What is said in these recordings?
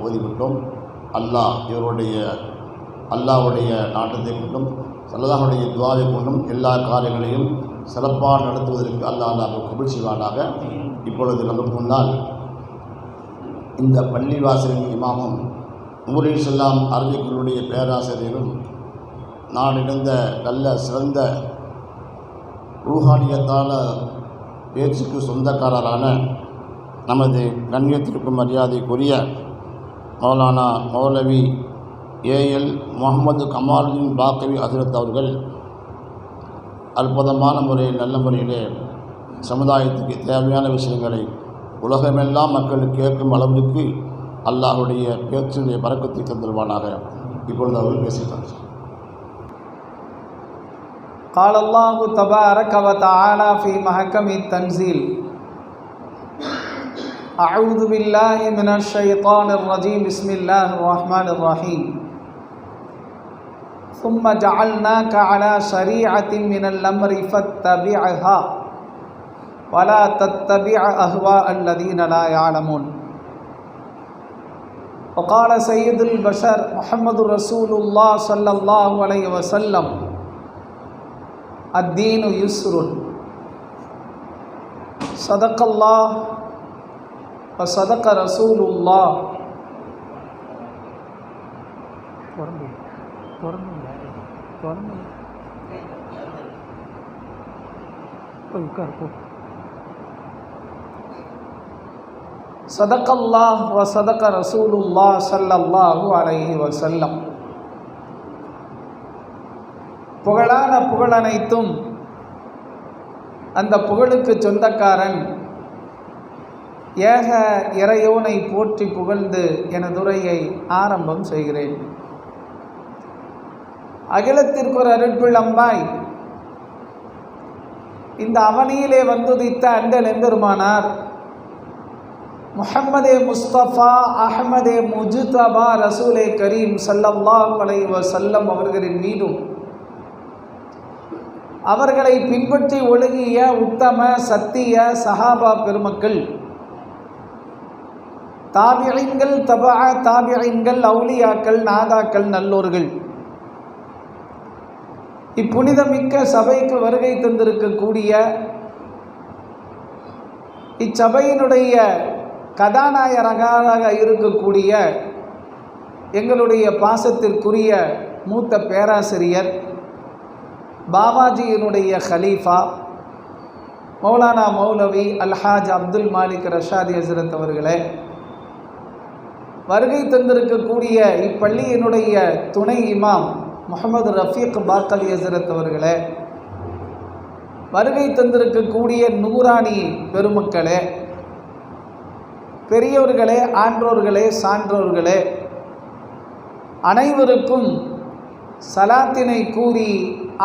ஓதிவிட்டோம். அல்லாஹ்வுடைய நாட்டத்தை கொண்டும் ஸல்லல்லாஹுடைய துஆவை கொண்டும் எல்லா காரியங்களையும் சிறப்பாக நடத்துவதற்கு அல்லாஹ் கபூல் செய்வானாக. இப்பொழுது நமக்கு முன்னால் இந்த பள்ளிவாசலின் இமாமும் நூருல் இஸ்லாம் அரபிகளுடைய பேராசிரியரும் நாடிருந்த நல்ல சிறந்த ரூஹானியத்தான பேச்சுக்கு சொந்தக்காரரான நமது கண்ணியத்திற்கும் மரியாதைக்குரிய மௌலானா மௌலவி ஏஎல் முகமது கமாலுதீன் பாக்கவி ஹஜ்ரத் அவர்கள் அற்புதமான முறையில் நல்ல முறையிலே சமுதாயத்துக்கு தேவையான விஷயங்களை உலகமெல்லாம் மக்களுக்கு கேட்கும் அளவிற்கு அல்லாஹ்வுடைய பேச்சுடைய பரக்கத்தை தந்துருவானாக. இப்பொழுது அவர்கள் பேசுகிறார். قال الله تبارك وتعالى في محكم التنزيل أعوذ بالله من الشيطان الرجيم بسم الله الرحمن الرحيم ثم جعلناك على شريعة من الأمر فاتبعها ولا تتبع أهواء الذين لا يعلمون وقال سيد البشر محمد رسول الله صلى الله عليه وسلم الدين يسر صدق الله وصدق رسول الله. صدق الله وصدق رسول الله صلى الله عليه وسلم. புகழான புகழனைத்தும் அந்த புகழுக்கு சொந்தக்காரன் ஏக இறையோனை போற்றி புகழ்ந்து எனதுரையை ஆரம்பம் செய்கிறேன். அகிலத்திற்கு ஒரு அருட்பிழம்பாய் இந்த அவனியிலே வந்துதித்த அண்டல் எம்பெருமானார் முஹம்மதே முஸ்தபா அஹ்மதே முஜ்தபா ரசூலே கரீம் ஸல்லல்லாஹு அலைஹி வஸல்லம் அவர்களின் மீதும் அவர்களை பின்பற்றி ஒழுகிய உத்தம சத்திய சஹாபா பெருமக்கள், தாபிஈன்கள், தபா தாபிஈன்கள், அவுலியாக்கள், நாதாக்கள், நல்லோர்கள், இப்புனிதமிக்க சபைக்கு வருகை தந்திருக்கக்கூடிய இச்சபையினுடைய கதாநாயகராக இருக்கக்கூடிய எங்களுடைய பாசத்திற்குரிய மூத்த பேராசிரியர் பாபாஜியினுடைய ஹலீஃபா மௌலானா மௌலவி அல்ஹாஜ் அப்துல் மாலிக் ரஷாதி ஹஸ்ரத் அவர்களே, வருகை தந்திருக்கக்கூடிய இப்பள்ளியினுடைய துணை இமாம் முகமது ரஃபீக் பாக்கவி ஹஸ்ரத் அவர்களே, வருகை தந்திருக்கக்கூடிய நூரானி பெருமக்களே, பெரியோர்களே, ஆன்றோர்களே, சான்றோர்களே, அனைவருக்கும் சலாத்தினை கூறி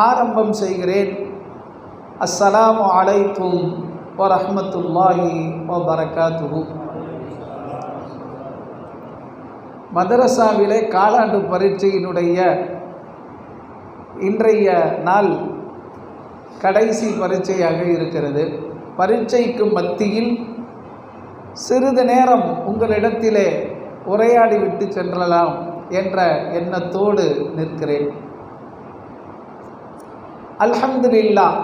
ஆரம்பம் செய்கிறேன். அஸ்ஸலாமு அலைக்கும் வரஹ்மத்துல்லாஹி வபரகாத்துஹு. மதரசாவிலே காலாண்டு பரீட்சையினுடைய இன்றைய நாள் கடைசி பரீட்சையாக இருக்கிறது. பரீட்சைக்கு மத்தியில் சிறிது நேரம் உங்களிடத்திலே உரையாடிவிட்டு சென்றலாம் என்ற எண்ணத்தோடு நிற்கிறேன். அல்ஹம்துலில்லாஹ்,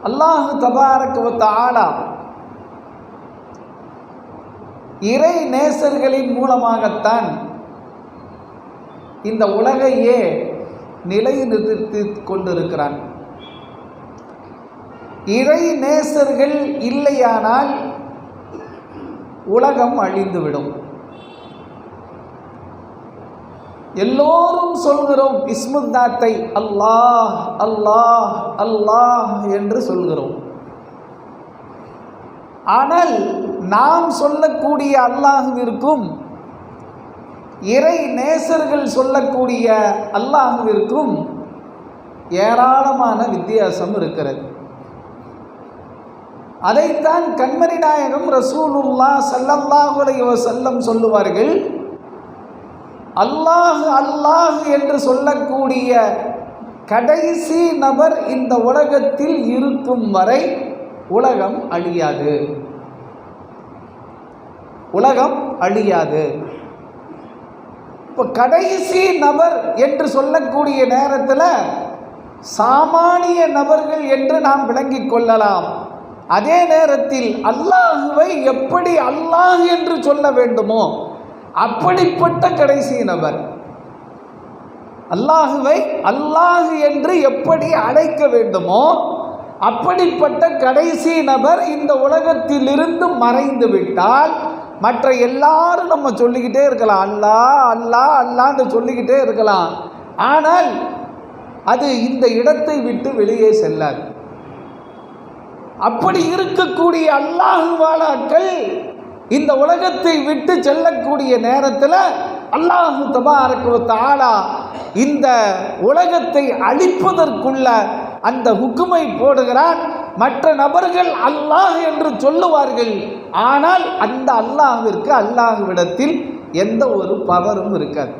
அல்லாஹு தபாரக வ தஆலா இறை நேசர்களின் மூலமாகத்தான் இந்த உலகையே நிலைநிறுத்தி கொண்டிருக்கிறான். இறை நேசர்கள் இல்லையானால் உலகம் அழிந்துவிடும். எல்லோரும் சொல்கிறோம் இஸ்முத்தாத்தை அல்லாஹ் அல்லாஹ் அல்லாஹ் என்று சொல்கிறோம். ஆனால் நாம் சொல்லக்கூடிய அல்லாஹுவிற்கும் இறை நேசர்கள் சொல்லக்கூடிய அல்லாஹுவிற்கும் ஏராளமான வித்தியாசம் இருக்கிறது. அதைத்தான் கண்மணி நாயகம் ரசூலுல்லாஹ் ஸல்லல்லாஹு அலைஹி வஸல்லம் சொல்லுவார்கள். அல்லாஹ் அல்லாஹ் என்று சொல்லக்கூடிய கடைசி நபர் இந்த உலகத்தில் இருக்கும் வரை உலகம் அழியாது. உலகம் அழியாது. இப்போ கடைசி நபர் என்று சொல்லக்கூடிய நேரத்தில் சாமானிய நபர்கள் என்று நாம் விளங்கிக் கொள்ளலாம். அதே நேரத்தில் அல்லாஹுவை எப்படி அல்லாஹ் என்று சொல்ல வேண்டுமோ அப்படிப்பட்ட கடைசி நபர், அல்லாஹுவை அல்லாஹ் என்று எப்படி அழைக்க வேண்டுமோ அப்படிப்பட்ட கடைசி நபர் இந்த உலகத்திலிருந்து மறைந்து விட்டால் மற்ற எல்லாரும் நம்ம சொல்லிக்கிட்டே இருக்கலாம், அல்லாஹ் அல்லாஹ் அல்லான்னு சொல்லிக்கிட்டே இருக்கலாம். ஆனால் அது இந்த இடத்தை விட்டு வெளியே செல்லாது. அப்படி இருக்கக்கூடிய அல்லாஹுவாலாக்கள் இந்த உலகத்தை விட்டு செல்லக்கூடிய நேரத்தில் அல்லாஹு தபாரக வ தஆலா இந்த உலகத்தை அழிப்பதற்குள்ள அந்த ஹுக்குமை போடுகிறான். மற்ற நபர்கள் அல்லாஹ் என்று சொல்லுவார்கள், ஆனால் அந்த அல்லாஹ்விற்கு அல்லாஹ்விடத்தில் எந்த ஒரு பவரும் இருக்காது.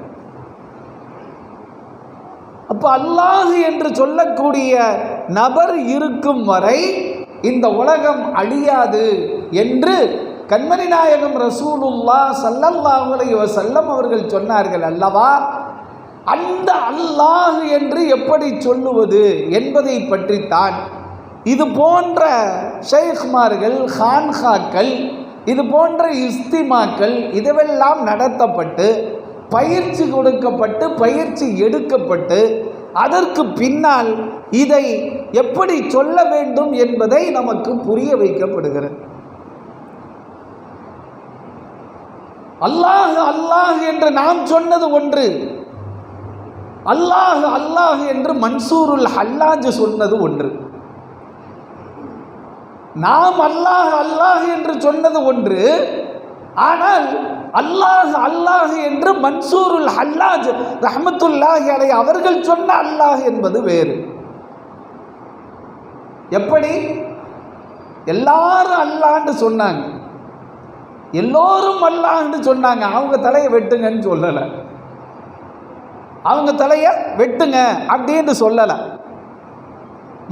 அப்போ அல்லாஹ் என்று சொல்லக்கூடிய நபர் இருக்கும் வரை இந்த உலகம் அழியாது என்று கண்மணி நாயகம் ரசூலுல்லாஹ் ஸல்லல்லாஹு அலைஹி வஸல்லம் அவர்கள் சொன்னார்கள் அல்லவா. அந்த அல்லாஹ் என்று எப்படி சொல்லுவது என்பதை பற்றித்தான் இது போன்ற ஷேக்மார்கள், ஹான்ஹாக்கள், இது போன்ற இஸ்திமாக்கள் இதுவெல்லாம் நடத்தப்பட்டு பயிற்சி கொடுக்கப்பட்டு பயிற்சி எடுக்கப்பட்டு அதற்கு பின்னால் இதை எப்படி சொல்ல வேண்டும் என்பதை நமக்கு புரிய வைக்கப்படுகிறது. அல்லாஹ் அல்லாஹ் என்று நாம் சொன்னது ஒன்று, அல்லாஹ் அல்லாஹ் என்று மன்சூருல் ஹல்லாஜ் சொன்னது ஒன்று. நாம் அல்லாஹ் அல்லாஹ் என்று சொன்னது ஒன்று, ஆனால் அல்லாஹ் அல்லாஹ் என்று மன்சூருல் ஹல்லாஜ் ரஹ்மத்துல்லாஹி அலைஹி அவர்கள் சொன்ன அல்லாஹ் என்பது வேறு. எப்படி? எல்லாரும் அல்லாஹ்னு சொன்னாங்க, எல்லோரும் அல்லாஹ்னு சொன்னாங்க, அவங்க தலையை வெட்டுங்கன்னு சொல்லலை, அவங்க தலையை வெட்டுங்க அப்படின்னு சொல்லலை.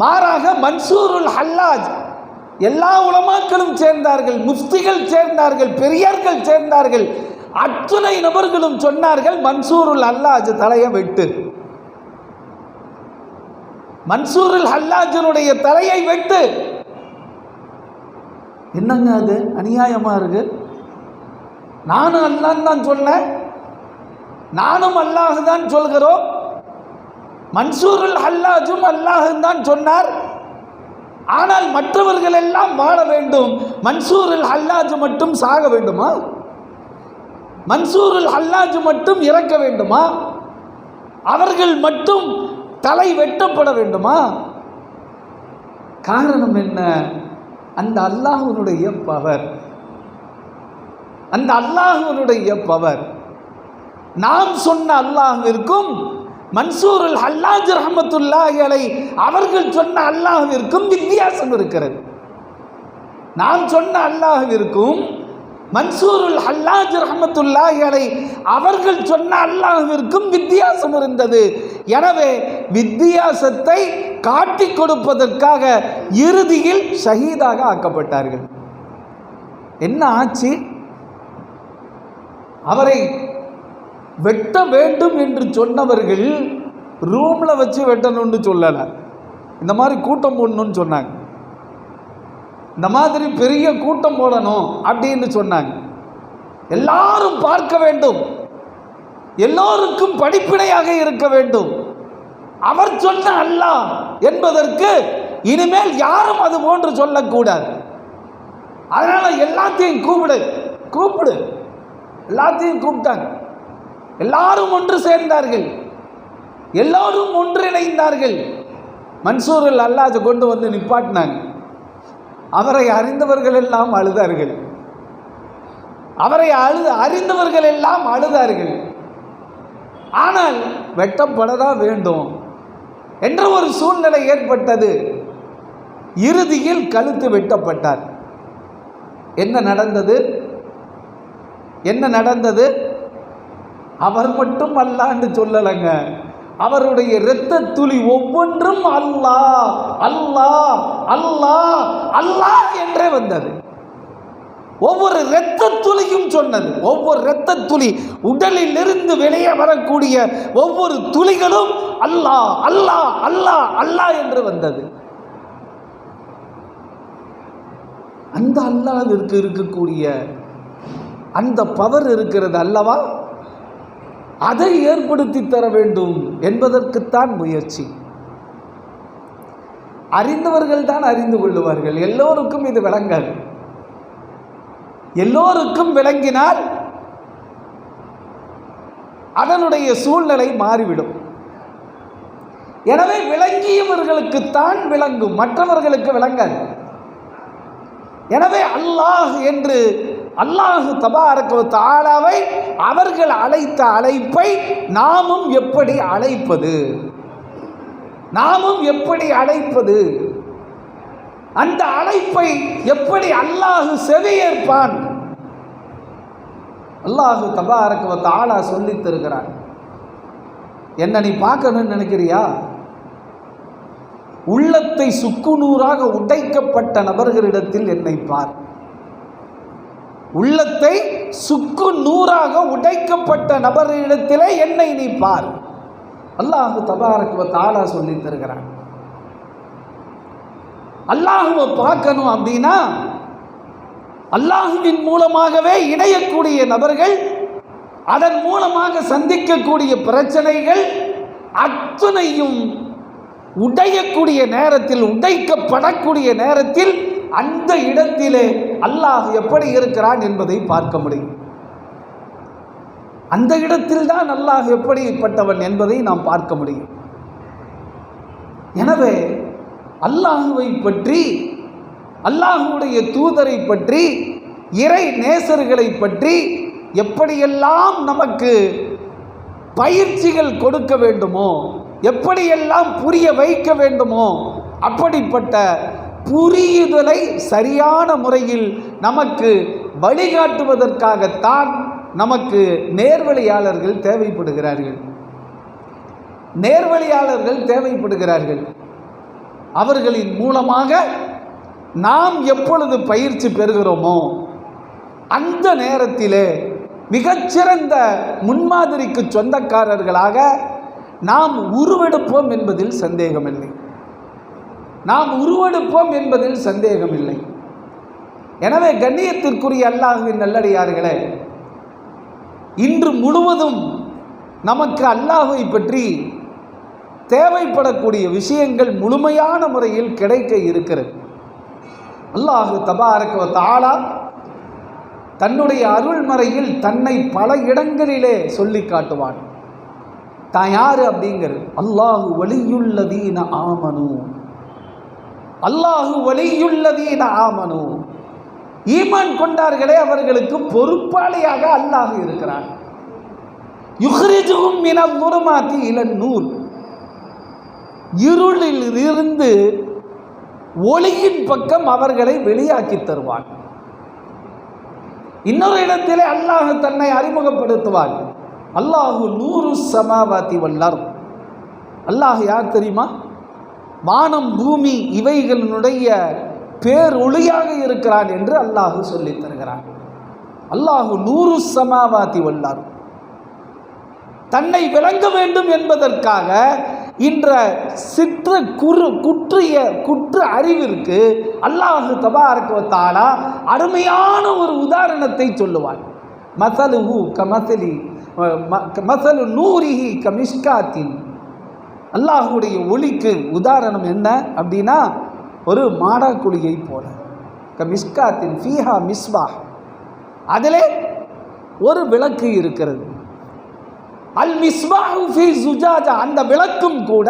மாறாக மன்சூருல் ஹல்லாஜ் எல்லா உலமாக்களும் சேர்ந்தார்கள், முஃப்திகள் சேர்ந்தார்கள், பெரியார்கள் சேர்ந்தார்கள், அத்துணை நபர்களும் சொன்னார்கள் மன்சூருல் ஹல்லாஜ் தலையை வெட்டு, மன்சூருல் ஹல்லாஜினுடைய தலையை வெட்டு. என்னங்க அது அநியாயமா இருக்கு? நானும் அல்லாஹ் தான் சொன்னேன், நானும் அல்லாஹ் தான் சொல்கிறோம், மன்சூருல் ஹல்லாஜும் அல்லாஹ் தான் சொன்னார், ஆனால் மற்றவர்கள் எல்லாம் வாழ வேண்டும், மன்சூருல் ஹல்லாஜ் மட்டும் சாக வேண்டுமா? மன்சூருல் ஹல்லாஜ் மட்டும் இறக்க வேண்டுமா? அவர்கள் மட்டும் தலை வெட்டப்பட வேண்டுமா? காரணம் என்ன? அந்த அல்லாஹ்வுடைய பவர், அந்த அல்லாஹ்வுடைய பவர். நாம் சொன்ன அல்லாஹ்விற்கும் மன்சூருல் ஹல்லாஜ் ரஹ்மத்துல்லாஹி அலைஹி அவர்கள் சொன்ன அல்லாஹ்விற்கும் வித்தியாசம் இருக்கிறது. நாம் சொன்ன அல்லாஹ்விற்கும் மன்சூருல் ஹல்லாஜ் ரஹ்மத்துல்லாஹி அலைஹி அவர்கள் சொன்ன அல்லாஹ்விற்கும் வித்தியாசம் இருந்தது. எனவே வித்தியாசத்தை காட்டி கொடுப்பதற்காக இறுதியில் ஷஹீதாக ஆக்கப்பட்டார்கள். என்ன ஆச்சு? அவரை வெட்ட வேண்டும் என்று சொன்னவர்கள் ரூம்ல வச்சு வெட்டணும்னு சொல்லலை, இந்த மாதிரி கூட்டம் போடணும்னு சொன்னாங்க, இந்த மாதிரி பெரிய கூட்டம் போடணும் அப்படின்னு சொன்னாங்க. எல்லாரும் பார்க்க வேண்டும், எல்லோருக்கும் படிப்பினையாக இருக்க வேண்டும். அவர் சொன்ன அல்லாஹ் என்பதற்கு இனிமேல் யாரும் அது போன்று சொல்லக்கூடாது. அதனால எல்லாத்தையும் கூப்பிடு, எல்லாத்தையும் கூப்பிட்டாங்க. எல்லாரும் ஒன்று சேர்ந்தார்கள், எல்லோரும் ஒன்றிணைந்தார்கள். மன்சூருல் ஹல்லாஜ் கொண்டு வந்து நிப்பாட்டினாங்க. அவரை அறிந்தவர்கள் எல்லாம் அழுதார்கள், அவரை அறிந்தவர்கள் எல்லாம் அழுதார்கள். ஆனால் வெட்டப்படதான் வேண்டும் என்ற ஒரு சூழ்நிலை ஏற்பட்டது. இறுதியில் கழுத்து வெட்டப்பட்டார். என்ன நடந்தது? அவர் மட்டும் அல்லாஹ்னு சொல்லலைங்க, அவருடைய இரத்த துளி ஒவ்வொன்றும் அல்லாஹ் அல்லாஹ் அல்லாஹ் அல்லாஹ் என்றே வந்தது. ஒவ்வொரு இரத்த துளியும் சொன்னது. ஒவ்வொரு இரத்த துளி, உடலில் இருந்து வெளியே வரக்கூடிய ஒவ்வொரு துளிகளும் அல்லாஹ் அல்லாஹ் அல்லாஹ் அல்லாஹ் என்று வந்தது. அந்த அல்லாஹ்விற்கு இருக்கக்கூடிய அந்த பவர் இருக்கிறது அல்லவா, அதை ஏற்படுத்தி தர வேண்டும் என்பதற்குத்தான் முயற்சி. அறிந்தவர்கள் தான் அறிந்து கொள்ளுவார்கள். எல்லோருக்கும் இது விளங்காது. எல்லோருக்கும் விளங்கினால் அதனுடைய சூழ்நிலை மாறிவிடும். எனவே விளங்கியவர்களுக்குத்தான் விளங்கும், மற்றவர்களுக்கு விளங்காது. எனவே அல்லாஹ் என்று அல்லாஹ் தபாரக வ தஆலாவை அவர்கள் அழைத்த அழைப்பை நாமும் எப்படி அழைப்பது, நாமும் எப்படி அழைப்பது, அந்த அழைப்பை எப்படி அல்லாஹ் செவியேற்பான்? அல்லாஹ் தபாரக வ தஆலா சொல்லித் தருகிறான். என்ன நீ பார்க்கணும்னு நினைக்கிறியா? உள்ளத்தை சுக்குநூறாக உடைக்கப்பட்ட நபர்களிடத்தில் என்னை பார். உள்ளத்தை சுக்கு நூறாக உடைக்கப்பட்ட நபரிடத்திலே என்னை நீ பார். அல்லாஹ் தபாரக வ தஆலா சொல்லி தருகிறான். அல்லாஹுவை பார்க்கணும் அப்படின்னா அல்லாஹுவின் மூலமாகவே இணையக்கூடிய நபர்கள், அதன் மூலமாக சந்திக்கக்கூடிய பிரச்சனைகள் அத்தனையும் உடையக்கூடிய நேரத்தில், உடைக்கப்படக்கூடிய நேரத்தில் அந்த இடத்திலே அல்லாஹ் எப்படி இருக்கிறான் என்பதை பார்க்க முடியும். அந்த இடத்தில் தான் அல்லாஹ் எப்படிப்பட்டவன் என்பதை நாம் பார்க்க முடியும். எனவே அல்லாஹுவை பற்றி, அல்லாஹுடைய தூதரை பற்றி, இறை நேசர்களை பற்றி எப்படியெல்லாம் நமக்கு பயிற்சிகள் கொடுக்க வேண்டுமோ, எப்படியெல்லாம் புரிய வைக்க வேண்டுமோ, அப்படிப்பட்ட புரியுதலை சரியான முறையில் நமக்கு வழிகாட்டுவதற்காகத்தான் நமக்கு நேர்வழியாளர்கள் தேவைப்படுகிறார்கள். நேர்வழியாளர்கள் தேவைப்படுகிறார்கள். அவர்களின் மூலமாக நாம் எப்பொழுது பயிற்சி பெறுகிறோமோ அந்த நேரத்திலே மிகச்சிறந்த முன்மாதிரிக்கு சொந்தக்காரர்களாக நாம் உருவெடுப்போம் என்பதில் சந்தேகமில்லை. நாம் உருவெடுப்போம் என்பதில் சந்தேகமில்லை. எனவே கண்ணியத்திற்குரிய அல்லாஹ்வின் நல்லடியார்களே, இன்று முழுவதும் நமக்கு அல்லாஹ்வை பற்றி தேவைப்படக்கூடிய விஷயங்கள் முழுமையான முறையில் கிடைக்க இருக்கிறது. அல்லாஹ் தபாரக வ தஆலா தன்னுடைய அருள்மறையில் தன்னை பல இடங்களிலே சொல்லி காட்டுவான். தான் யாரு அப்படிங்கிறது. அல்லாஹு வலியுல்லதீன ஆமனு, அல்லாஹு வலியுல்லதீன ஆமனு, ஈமான் கொண்டார்களே அவர்களுக்கு பொறுப்பாளியாக அல்லாஹ் இருக்கிறான். யுக்ரிஜுஹும் மினல் ظுலுமாத்தி இலன் நூர், இருளில் இருந்து ஒளியின் பக்கம் அவர்களை வெளியாக்கி தருவான். இன்னொரு இடத்திலே அல்லாஹ் தன்னை அறிமுகப்படுத்துவான். அல்லாஹு நூறு சமாவாத்தி வல்லர், அல்லாஹ் யார் தெரியுமா? வானம் பூமி இவைகளினுடைய பேரொளியாக இருக்கிறான் என்று அல்லாஹ் சொல்லித் தருகிறான். அல்லாஹு நூறு சமாவாத்தி வல்லர். தன்னை விளங்க வேண்டும் என்பதற்காக இன்ற சிற்ற குற்ற அறிவிற்கு அல்லாஹு தபாரக வ தஆலா அருமையான ஒரு உதாரணத்தை சொல்லுவான். மஸலுஹு கமஸலி மஸலு நூரிஹி கமிஷ்காத்தின், அல்லாஹுடைய ஒளிக்கு உதாரணம் என்ன அப்படின்னா ஒரு மாடாக்குழியை போல. கமிஷ்காத்தின் ஃபீஹா மிஸ்பாஹ், அதிலே ஒரு விளக்கு இருக்கிறது. அல் மிஸ்பாஹு ஃபீ சுஜாஜா, அந்த விளக்கும் கூட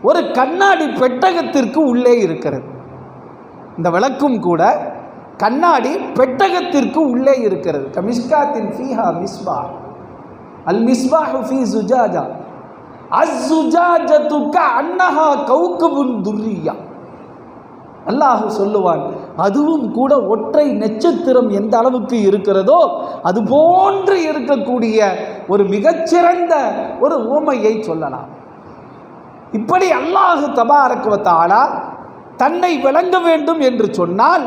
ஒரு கண்ணாடி பெட்டகத்திற்கு உள்ளே இருக்கிறது. இந்த விளக்கும் கூட கண்ணாடி பெட்டகத்திற்கு உள்ளே இருக்கிறது. கமிஷ்காத்தின் ஃபீஹா மிஸ்பாஹ், அல் மிஸ்பாஹு ஃபீ சுஜாஜா அஸ்ஸுஜாஜத்து கஅன்னஹா கௌகபுன் துர்ரியா. அல்லாஹ் சொல்லுவான், அதுவும் கூட ஒற்றை நட்சத்திரம் எந்த அளவுக்கு இருக்கிறதோ அது போன்று இருக்கக்கூடிய ஒரு மிகச்சிறந்த ஒரு உவமையை சொல்லலாம். இப்படி அல்லாஹ் தபாரக வ தஆலா தன்னை விளங்க வேண்டும் என்று சொன்னால்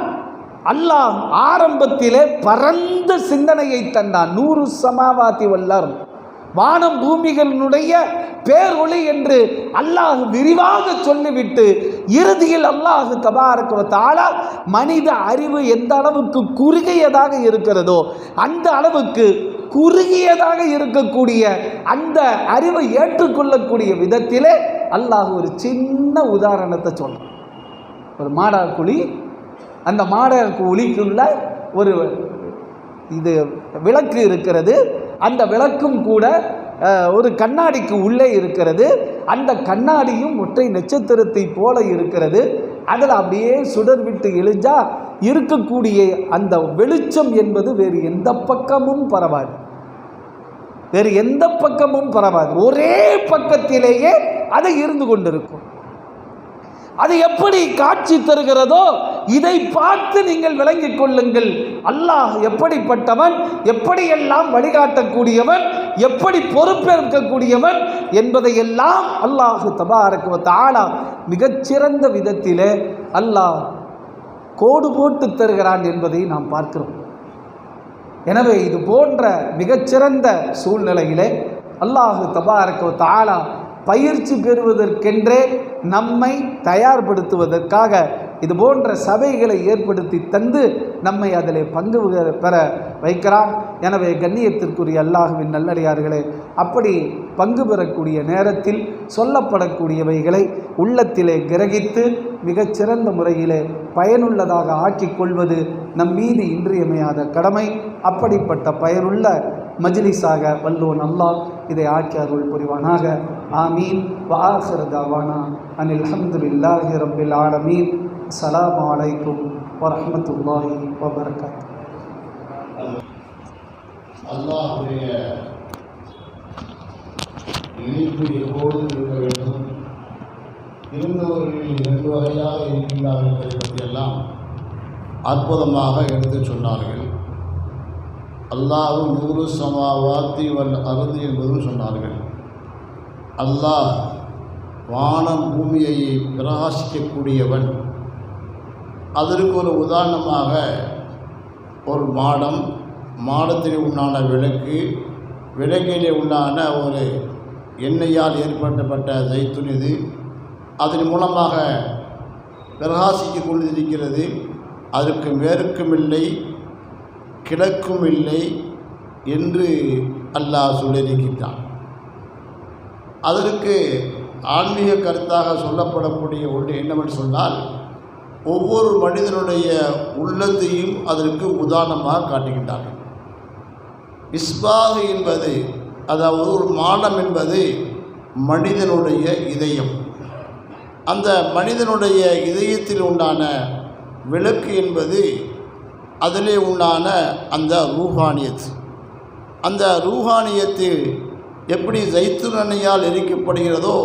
அல்லாஹ் ஆரம்பத்திலே பரந்த சிந்தனையை தந்தான். 100 சமாவாதி வல்லர், வானம் பூமிகளினுடைய பேரொளி என்று அல்லாஹ் விரிவாக சொல்லிவிட்டு இறுதியில் அல்லாஹ் தபாரக வ தஆலா மனித அறிவு எந்த அளவுக்கு குறுகியதாக இருக்கிறதோ அந்த அளவுக்கு குறுகியதாக இருக்கக்கூடிய அந்த அறிவை ஏற்றுக்கொள்ளக்கூடிய விதத்திலே அல்லாஹ் ஒரு சின்ன உதாரணத்தை சொல்றான். ஒரு மாடாக்குழி, அந்த மாடாக்குழிக்குள்ள ஒரு விளக்கு இருக்கிறது. அந்த விளக்கும் கூட ஒரு கண்ணாடிக்கு உள்ளே இருக்கிறது. அந்த கண்ணாடியும் ஒற்றை நட்சத்திரத்தை போல இருக்கிறது. அதில் அப்படியே சுடர் விட்டு எழுஞ்சா இருக்கக்கூடிய அந்த வெளிச்சம் என்பது வேறு எந்த பக்கமும் பரவாது, வேறு எந்த பக்கமும் பரவாது. ஒரே பக்கத்திலேயே அது இருந்து கொண்டிருக்கும். அது எப்படி காட்சி தருகிறதோ இதை பார்த்து நீங்கள் விளங்கிக் கொள்ளுங்கள். அல்லாஹ் எப்படிப்பட்டவன், எப்படியெல்லாம் வழிகாட்டக்கூடியவன், எப்படி பொறுப்பேற்கக்கூடியவன் என்பதையெல்லாம் அல்லாஹ் தபாரக வ தஆலா மிகச்சிறந்த விதத்திலே அல்லாஹ் கோடு போட்டு தருகிறான் என்பதை நாம் பார்க்கிறோம். எனவே இது போன்ற மிகச்சிறந்த சூழ்நிலையிலே அல்லாஹ் தபாரக வ தஆலா பயிற்சி பெறுவதற்கென்றே நம்மை தயார்படுத்துவதற்காக இது போன்ற சபைகளை ஏற்படுத்தி தந்து நம்மை அதில் பங்கு பெற வைக்கிறான். எனவே கண்ணியத்திற்குரிய அல்லாஹ்வின் நல்லடியார்களே, அப்படி பங்கு பெறக்கூடிய நேரத்தில் சொல்லப்படக்கூடியவைகளை உள்ளத்திலே கிரகித்து மிகச்சிறந்த முறையிலே பயனுள்ளதாக ஆக்கிக் கொள்வது நம் மீது இன்றியமையாத கடமை. அப்படிப்பட்ட பயனுள்ள மஜ்லிஸாக வல்லோன் அல்லாஹ் இதை ஆக்கி அருள் புரிவானாக. ஆமீன். வஆகிரு தஅவானா அனில் ஹம்துலில்லாஹி ரப்பில் ஆலமீன். அஸ்ஸலாமு அலைக்கும் வரஹ்மத்துல்லாஹி வபரகாத்துஹு. அல்லாஹ்வுடைய இணைப்பு எப்போதும் இருக்க வேண்டும். இருந்தவர்களில் 2 வகையாக இருக்கின்றார்கள் என்பதை பற்றியெல்லாம் அற்புதமாக எடுத்து சொன்னார்கள். அல்லாஹ் 100 சமாவாத்தி வல் அர்தி என்பதும் சொன்னார்கள். அல்லாஹ் வானம் பூமியை பிரகாசிக்கக்கூடியவன். அதற்கு ஒரு உதாரணமாக ஒரு மாடம், மாடத்திலே உண்டான விளக்கு, விளக்கிலே உண்டான ஒரு எண்ணெயால் ஏற்படுத்தப்பட்ட ஜைத்துன், இது அதன் மூலமாக பிரகாசிக்க கொண்டிருக்கிறது. அதற்கு மேற்கும் இல்லை கிழக்கும் இல்லை என்று அல்லாஹ் சொல்லியிருக்கிறான். அதற்கு ஆன்மீக கருத்தாக சொல்லப்படக்கூடிய ஒன்று என்னவென்று சொன்னால், ஒவ்வொரு மனிதனுடைய உள்ளத்தையும் அதற்கு உதாரணமாக காட்டுகின்றார்கள். இஸ்பாஹ் என்பது, அதாவது ஒரு மாடம் என்பது மனிதனுடைய இதயம். அந்த மனிதனுடைய இதயத்தில் உண்டான விளக்கு என்பது அதிலே உண்டான அந்த ரூஹானியத். அந்த ரூஹானியத்தில் எப்படி ஜைத்துன் எண்ணெயால் எரிக்கப்படுகிறதோ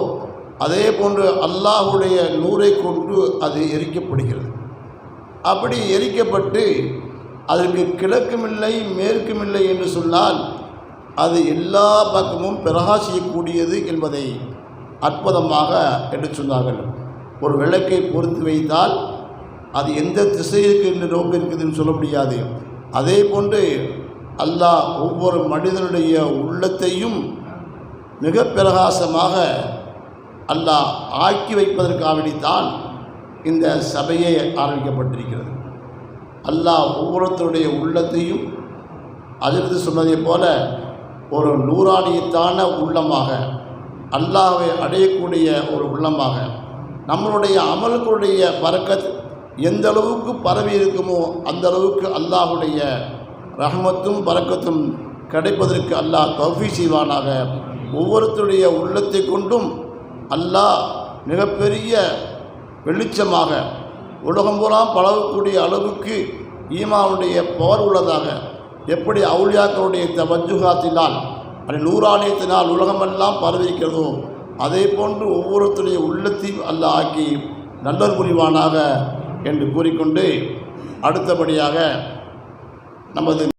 அதே போன்று அல்லாஹுடைய நூரை கொண்டு அது எரிக்கப்படுகிறது. அப்படி எரிக்கப்பட்டு அதற்கு கிழக்குமில்லை மேற்குமில்லை என்று சொன்னால் அது எல்லா பக்கமும் பிரகாசிக்கக்கூடியது என்பதை அற்புதமாக எடுத்து சொன்னார்கள். ஒரு விளக்கை பொறுத்து வைத்தால் அது எந்த திசைக்கு என்று நோக்கம் இருக்குதுன்னு சொல்ல முடியாது. அதே போன்று அல்லாஹ் ஒவ்வொரு மனிதனுடைய உள்ளத்தையும் மிக பிரகாசமாக அல்லாஹ் ஆக்கி வைப்பதற்காகத்தான் இந்த சபையே ஆரம்பிக்கப்பட்டிருக்கிறது. அல்லாஹ் ஒவ்வொருத்தருடைய உள்ளத்தையும் அதிலிருந்து சொன்னதை போல ஒரு நூறானியத்தான உள்ளமாக, அல்லாஹ்வை அடையக்கூடிய ஒரு உள்ளமாக, நம்மளுடைய அமல்களுடைய பரக்கத் எந்த அளவுக்கு பரவி இருக்குமோ அந்த அளவுக்கு அல்லாஹுடைய ரஹ்மத்தும் பரக்கத்தும் கிடைப்பதற்கு அல்லாஹ் தௌஃபீக் செய்வானாக. ஒவ்வொருத்தருடைய உள்ளத்தை கொண்டும் அல்லாஹ் மிகப்பெரிய வெளிச்சமாக உலகம் பூரா பழகக்கூடிய அளவுக்கு ஈமானுடைய பவர் உள்ளதாக, எப்படி அவுலியாக்களுடைய தவஜுகாத்தினால் அது நூறானியத்தினால் உலகமெல்லாம் பரவியிருக்கிறதோ அதே போன்று ஒவ்வொருத்தருடைய உள்ளத்தையும் அல்லாஹ் ஆக்கி நல்லர் புரிவானாக என்று கூறிக்கொண்டு அடுத்தபடியாக நமது